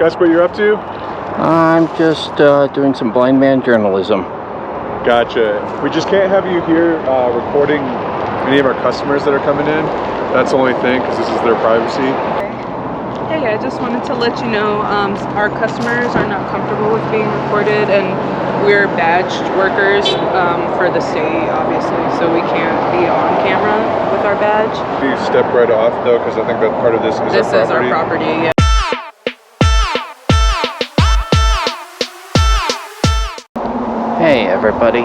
Guess what you're up to? I'm just doing some blind man journalism. Gotcha. We just can't have you here recording any of our customers that are coming in. That's the only thing, because this is their privacy. Hey, I just wanted to let you know our customers are not comfortable with being recorded, and we're badged workers for the state, obviously, so we can't be on camera with our badge. You step right off, though, because I think that part of this is our property. This is our property, yeah. Hey everybody,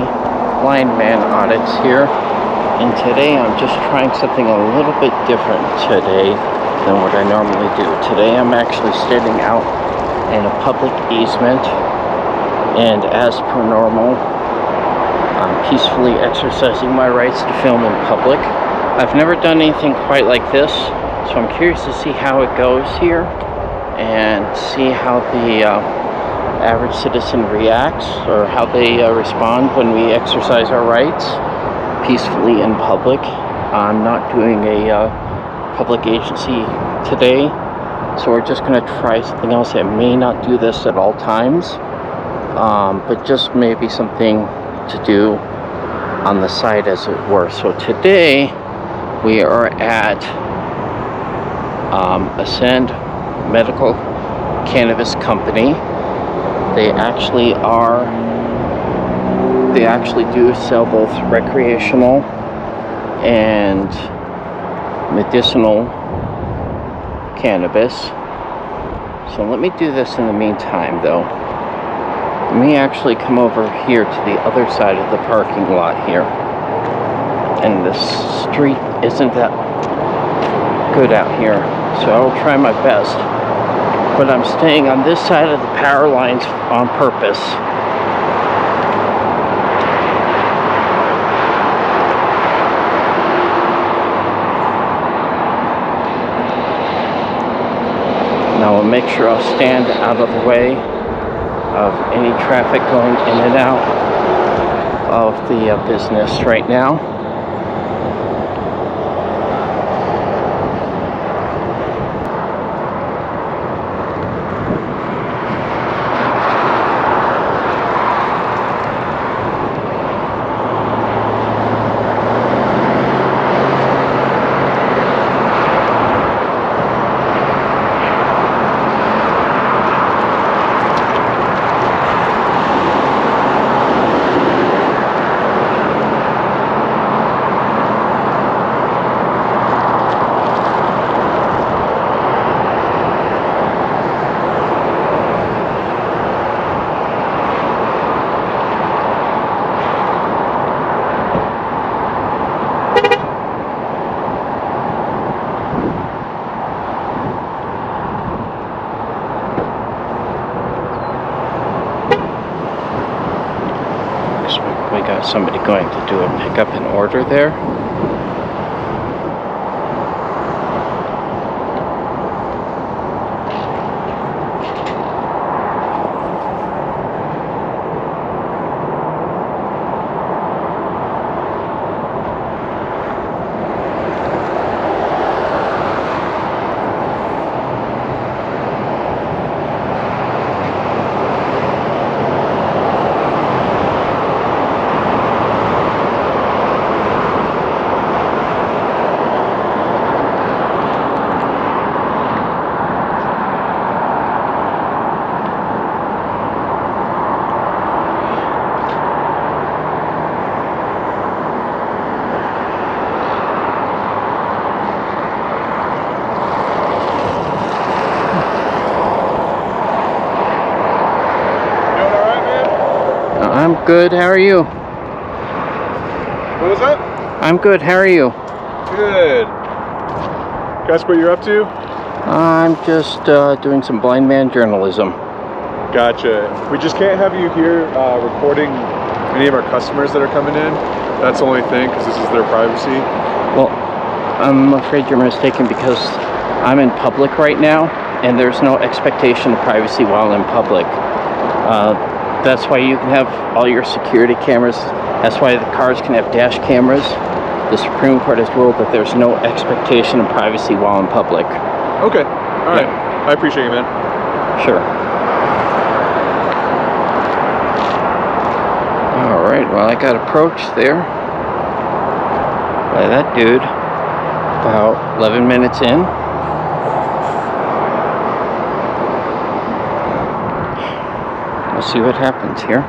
Blind Man Audits here, and today I'm just trying something a little bit different today than what I normally do. Today I'm actually standing out in a public easement, and as per normal, I'm peacefully exercising my rights to film in public. I've never done anything quite like this, so I'm curious to see how it goes here and see how the average citizen reacts, or how they respond when we exercise our rights peacefully in public. I'm not doing a public agency today, so we're just going to try something else. I may not do this at all times, but just maybe something to do on the side, as it were. So today we are at Ascend Medical Cannabis Company. They actually do sell both recreational and medicinal cannabis. So let me do this in the meantime, though. Let me actually come over here to the other side of the parking lot here. And the street isn't that good out here, so I'll try my best. But I'm staying on this side of the power lines on purpose. Now I'll make sure I'll stand out of the way of any traffic going in and out of the business right now. We got somebody going to do a pickup and order there. I'm good, how are you? What was that? I'm good, how are you? Good. Guess what you're up to? I'm just doing some blind man journalism. Gotcha. We just can't have you here recording any of our customers that are coming in. That's the only thing, because this is their privacy. Well, I'm afraid you're mistaken, because I'm in public right now, and there's no expectation of privacy while in public. That's why you can have all your security cameras. That's why the cars can have dash cameras. The Supreme Court has ruled that there's no expectation of privacy while in public. Okay. All right. I appreciate you, man. Sure. Alright, well, I got approached there by that dude about 11 minutes in. We'll see what happens here.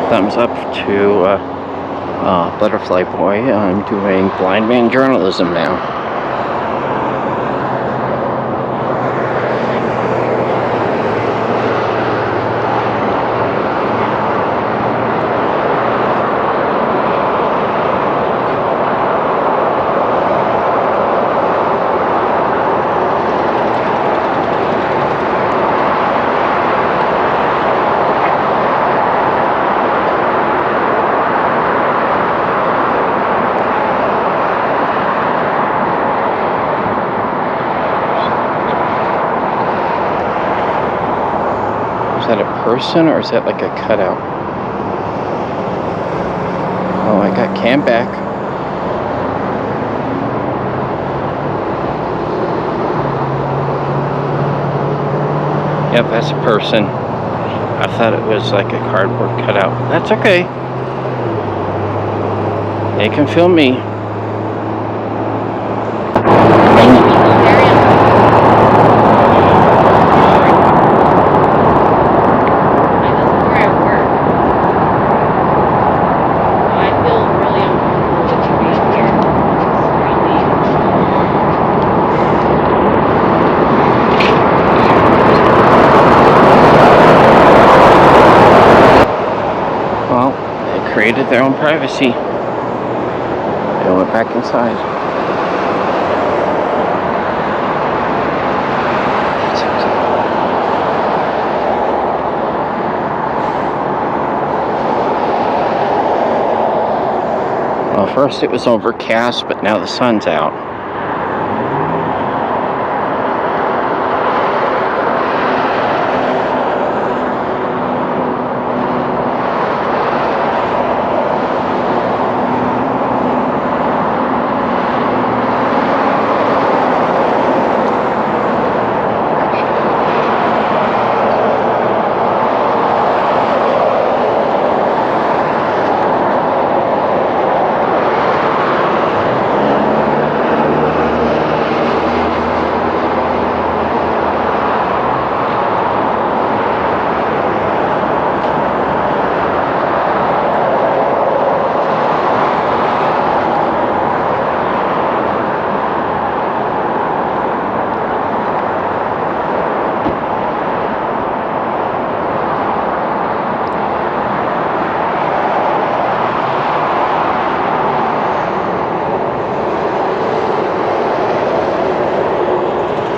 Thumbs up to Butterfly Boy. I'm doing blind man journalism now. Is that a person or is that like a cutout? Oh, I got Cam back. Yep, that's a person. I thought it was like a cardboard cutout. That's okay. They can film me. Created their own privacy. They went back inside. Well, first it was overcast, but now the sun's out.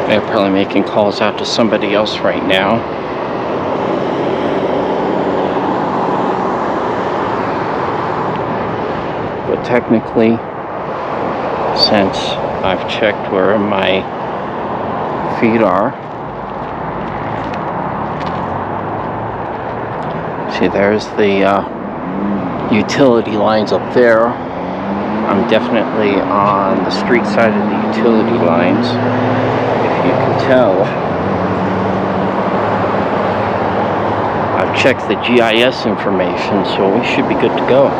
They're probably making calls out to somebody else right now. But technically, since I've checked where my feet are, See, there's the utility lines up there. I'm definitely on the street side of the utility lines, if you can tell. I've checked the GIS information, so we should be good to go.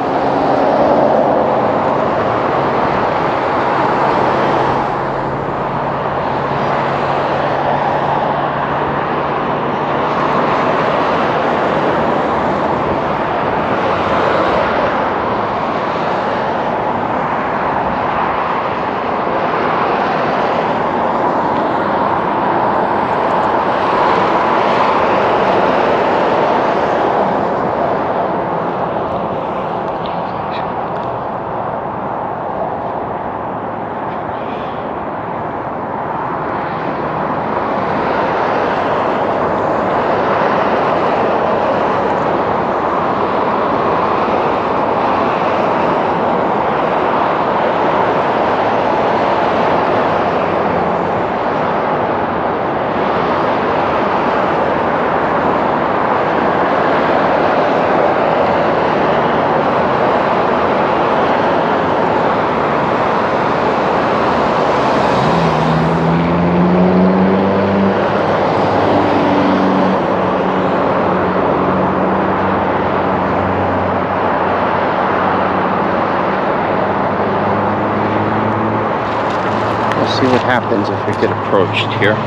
See what happens if we get approached here.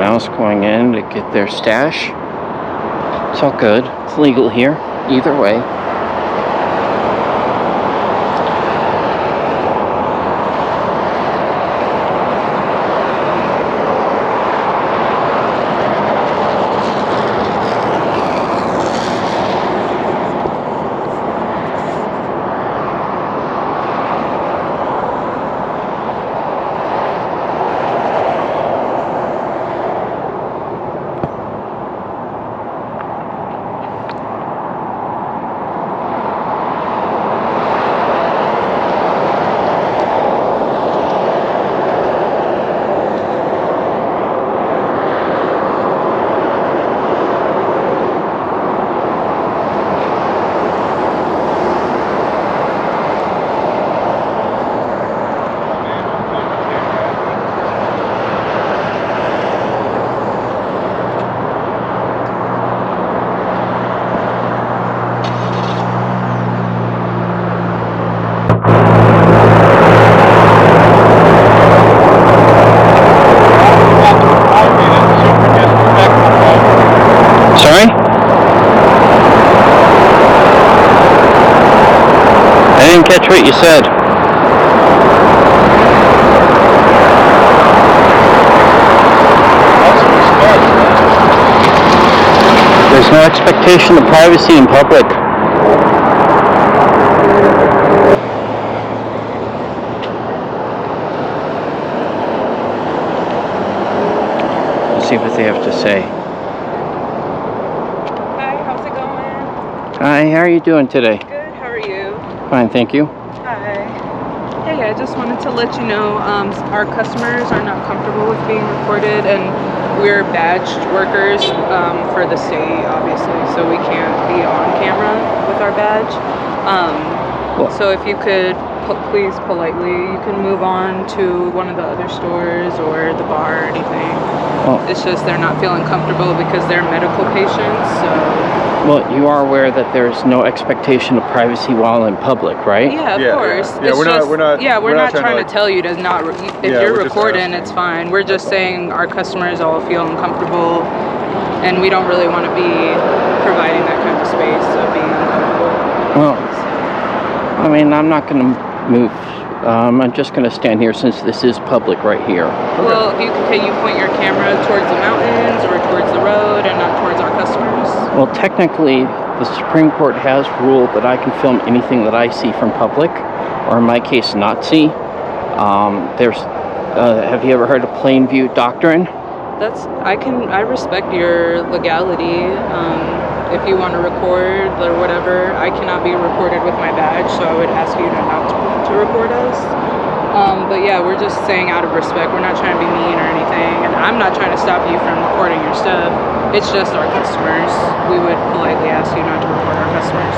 Else going in to get their stash. It's all good. It's legal here. Either way. Sorry? I didn't catch what you said. There's no expectation of privacy in public. Let's see what they have to say. Hi, how are you doing today? Good, how are you? Fine, thank you. Hi. Hey, I just wanted to let you know our customers are not comfortable with being recorded, and we're badged workers for the state, obviously, so we can't be on camera with our badge. So if you could please politely, you can move on to one of the other stores or the bar or anything. It's just they're not feeling comfortable because they're medical patients, so... Well, you are aware that there's no expectation of privacy while in public, right? Yeah, of course. Yeah, we're not trying to tell you to not. If you're recording, it's fine. We're just saying our customers all feel uncomfortable, and we don't really want to be providing that kind of space of being uncomfortable. Well, I mean, I'm not going to move I'm just going to stand here since this is public right here. Well, if you can you point your camera towards the mountains or towards the road and not towards our customers? Well, technically, the Supreme Court has ruled that I can film anything that I see from public, or in my case, not see. Have you ever heard of plain view doctrine? I respect your legality. If you want to record or whatever, I cannot be recorded with my badge, so I would ask you not to record us. But yeah, we're just saying out of respect. We're not trying to be mean or anything, and I'm not trying to stop you from recording your stuff. It's just our customers. We would politely ask you not to record our customers.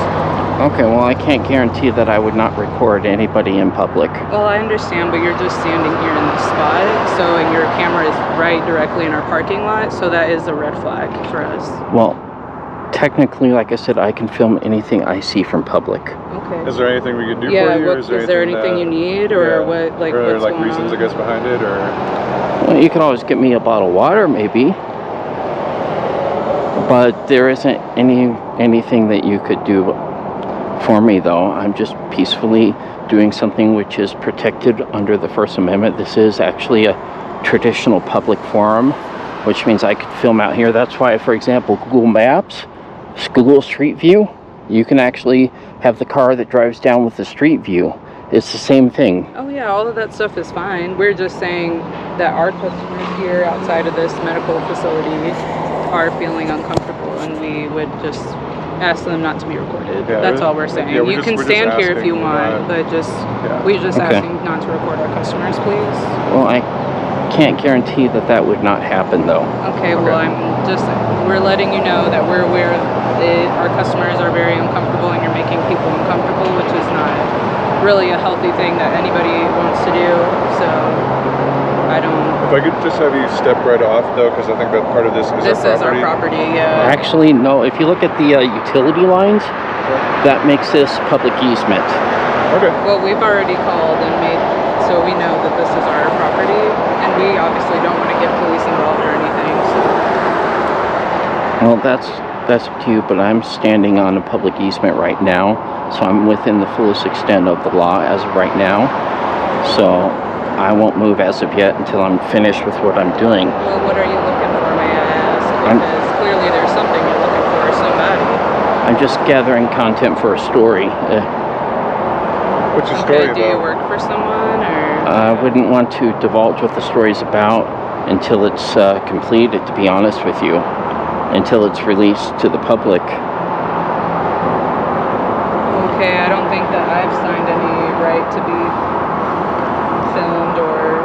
Okay, well, I can't guarantee that I would not record anybody in public. Well, I understand, but you're just standing here in this spot, and your camera is right directly in our parking lot, so that is a red flag for us. Well, technically, like I said, I can film anything I see from public. Okay. Is there anything we could do Yeah, for you? is there anything you need, or what? or What's like going reasons, on? I guess, behind it, or Well, you could always get me a bottle of water, maybe. But there isn't anything that you could do for me, though. I'm just peacefully doing something which is protected under the First Amendment. This is actually a traditional public forum, which means I could film out here. That's why, for example, Google Maps, Google Street View, you can actually have the car that drives down with the street view. It's the same thing. Oh yeah, all of that stuff is fine. We're just saying that our customers here outside of this medical facility are feeling uncomfortable, and we would just ask them not to be recorded. Yeah, That's all we're saying. yeah, You can we're stand here if asking, you want, but we're just Okay. asking not to record our customers, please. Well, I can't guarantee that would not happen, though. Okay, well, we're letting you know that we're aware of it. Our customers are very uncomfortable, and you're making people uncomfortable, which is not really a healthy thing that anybody wants to do. So I don't. if I could just have you step right off, though, because I think that part of this is Our property. Yeah. Actually, no. If you look at the utility lines, that makes this public easement. Okay. Well, we've already called and made so we know that this is our property, and we obviously don't want to get police involved or anything. So. Well, that's up to you, but I'm standing on a public easement right now, so I'm within the fullest extent of the law as of right now. So I won't move as of yet until I'm finished with what I'm doing. Well, what are you looking for, may I ask? Because clearly there's something you're looking for, somebody. I'm just gathering content for a story. What's your story Do you about? work for someone, or? I wouldn't want to divulge what the story's about until it's completed, to be honest with you. Until it's released to the public. Okay, I don't think that I've signed any right to be filmed or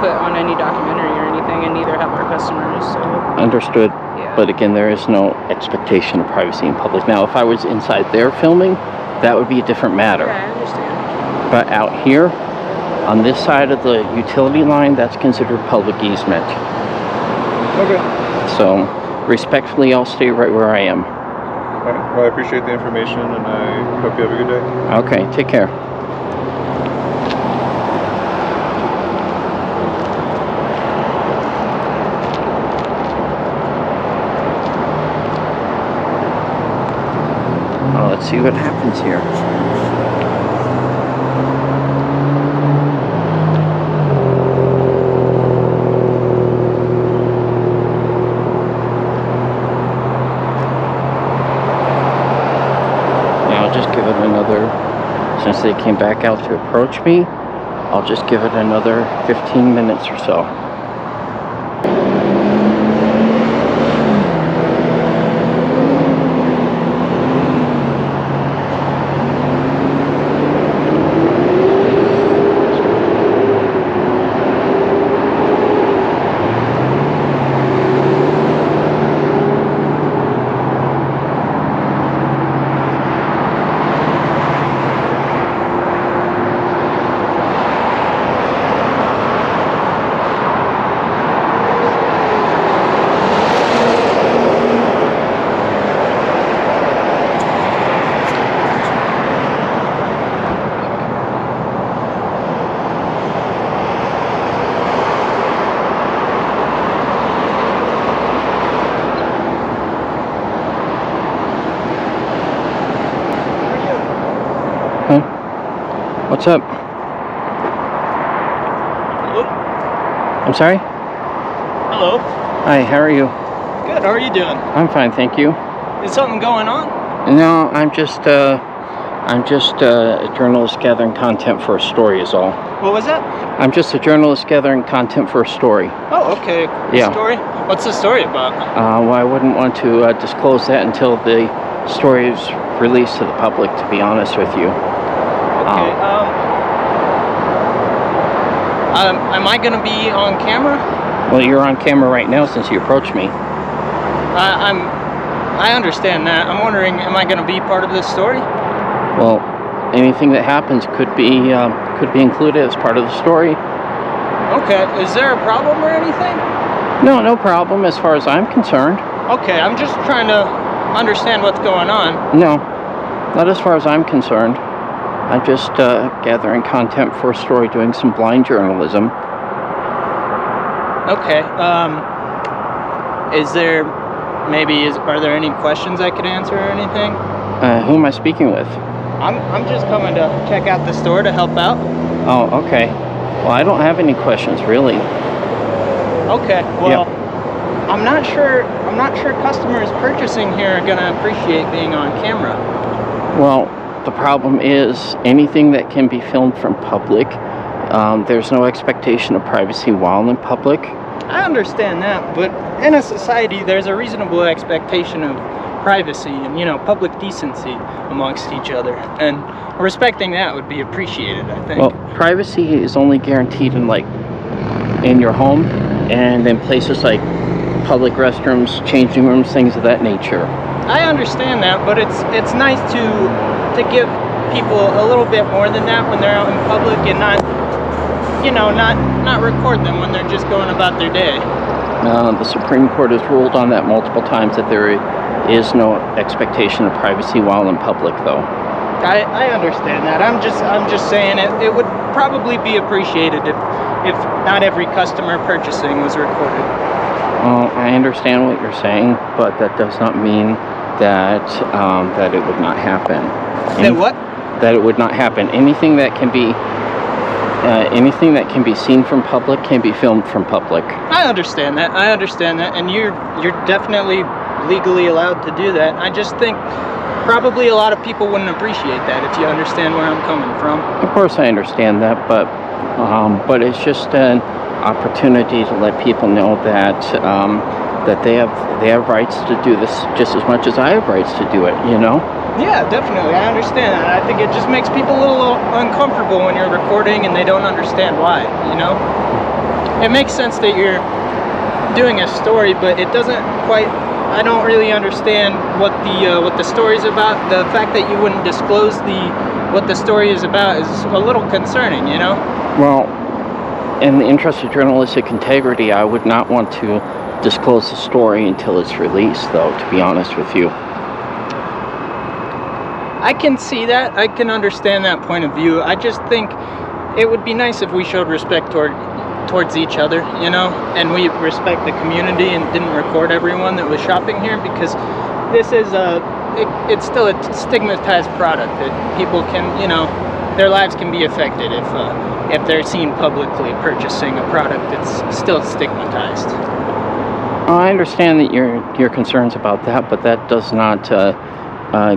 put on any documentary or anything, and neither have our customers, so. Understood. Yeah. But again, there is no expectation of privacy in public. Now, if I was inside there filming, that would be a different matter. Yeah, I understand. But out here, on this side of the utility line, that's considered public easement. Okay. So, respectfully, I'll stay right where I am. All right. Well, I appreciate the information, and I hope you have a good day. Okay, take care. Well, let's see what happens here. Since they came back out to approach me, I'll just give it another 15 minutes or so. What's up? Hello? I'm sorry? Hello? Hi, how are you? Good, how are you doing? I'm fine, thank you. Is something going on? No, I'm just a journalist gathering content for a story is all. What was that? I'm just a journalist gathering content for a story. Oh, okay. Yeah. Story? What's the story about? Well, I wouldn't want to disclose that until the story is released to the public, to be honest with you. Okay, am I gonna be on camera? Well, you're on camera right now since you approached me. I understand that. I'm wondering, am I gonna be part of this story? Well, anything that happens could be included as part of the story. Okay, is there a problem or anything? No, no problem as far as I'm concerned. Okay, I'm just trying to understand what's going on. No, not as far as I'm concerned. I'm just gathering content for a story, doing some blind journalism. Okay, are there any questions I could answer or anything? Who am I speaking with? I'm just coming to check out the store to help out. Oh, okay. Well, I don't have any questions, really. Okay, well, I'm not sure customers purchasing here are gonna appreciate being on camera. Well, the problem is anything that can be filmed from public, there's no expectation of privacy while in public. I understand that, but in a society, there's a reasonable expectation of privacy and, public decency amongst each other. And respecting that would be appreciated, I think. Well, privacy is only guaranteed in your home and in places like public restrooms, changing rooms, things of that nature. I understand that, but it's nice to give people a little bit more than that when they're out in public and not record them when they're just going about their day. The Supreme Court has ruled on that multiple times that there is no expectation of privacy while in public, though. I understand that. I'm just saying it would probably be appreciated if not every customer purchasing was recorded. Well, I understand what you're saying, but that does not mean that it would not happen. That what? That it would not happen. Anything that can be seen from public can be filmed from public. I understand that, and you're definitely legally allowed to do that. I just think probably a lot of people wouldn't appreciate that, if you understand where I'm coming from. Of course I understand that, but it's just an opportunity to let people know that they have rights to do this just as much as I have rights to do it, Yeah, definitely. I understand that. I think it just makes people a little uncomfortable when you're recording and they don't understand why, It makes sense that you're doing a story, but it doesn't quite... I don't really understand what the story's about. The fact that you wouldn't disclose what the story is about is a little concerning, Well, in the interest of journalistic integrity, I would not want to disclose the story until it's released, though, to be honest with you. I can see that. I can understand that point of view. I just think it would be nice if we showed respect towards each other, and we respect the community and didn't record everyone that was shopping here, because this is it's still a stigmatized product that people can, their lives can be affected if they're seen publicly purchasing a product that's still stigmatized. I understand that your concerns about that, but that does not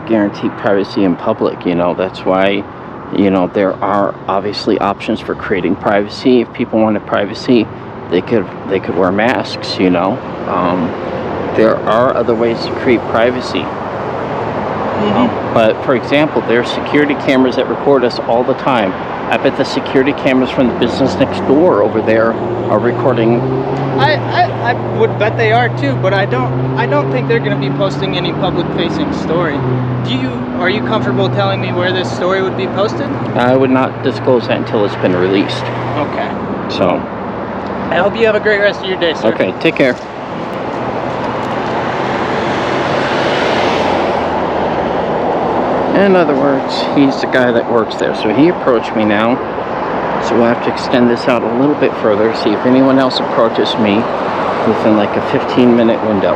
guarantee privacy in public. That's why there are obviously options for creating privacy. If people wanted privacy, they could wear masks. There are other ways to create privacy. But for example, there are security cameras that record us all the time. I bet the security cameras from the business next door over there are recording. I would bet they are too, but I don't think they're going to be posting any public-facing story. Are you comfortable telling me where this story would be posted? I would not disclose that until it's been released. Okay. So. I hope you have a great rest of your day, sir. Okay, take care. In other words, he's the guy that works there. So he approached me now. So we'll have to extend this out a little bit further, see if anyone else approaches me within like a 15-minute window.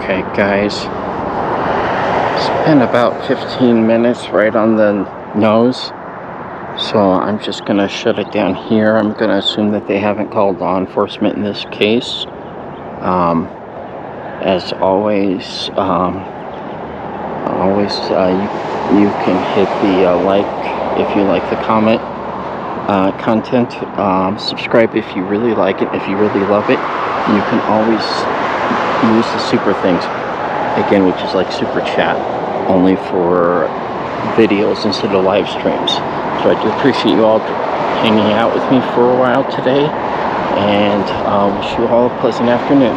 Okay, guys. It's been about 15 minutes right on the nose. So I'm just gonna shut it down here. I'm gonna assume that they haven't called law enforcement in this case. As always, you can hit the like if you like the comment content. Subscribe if you really like it. If you really love it, you can always use the super things again, which is like super chat, only for videos instead of live streams. So I do appreciate you all hanging out with me for a while today, and wish you all a pleasant afternoon.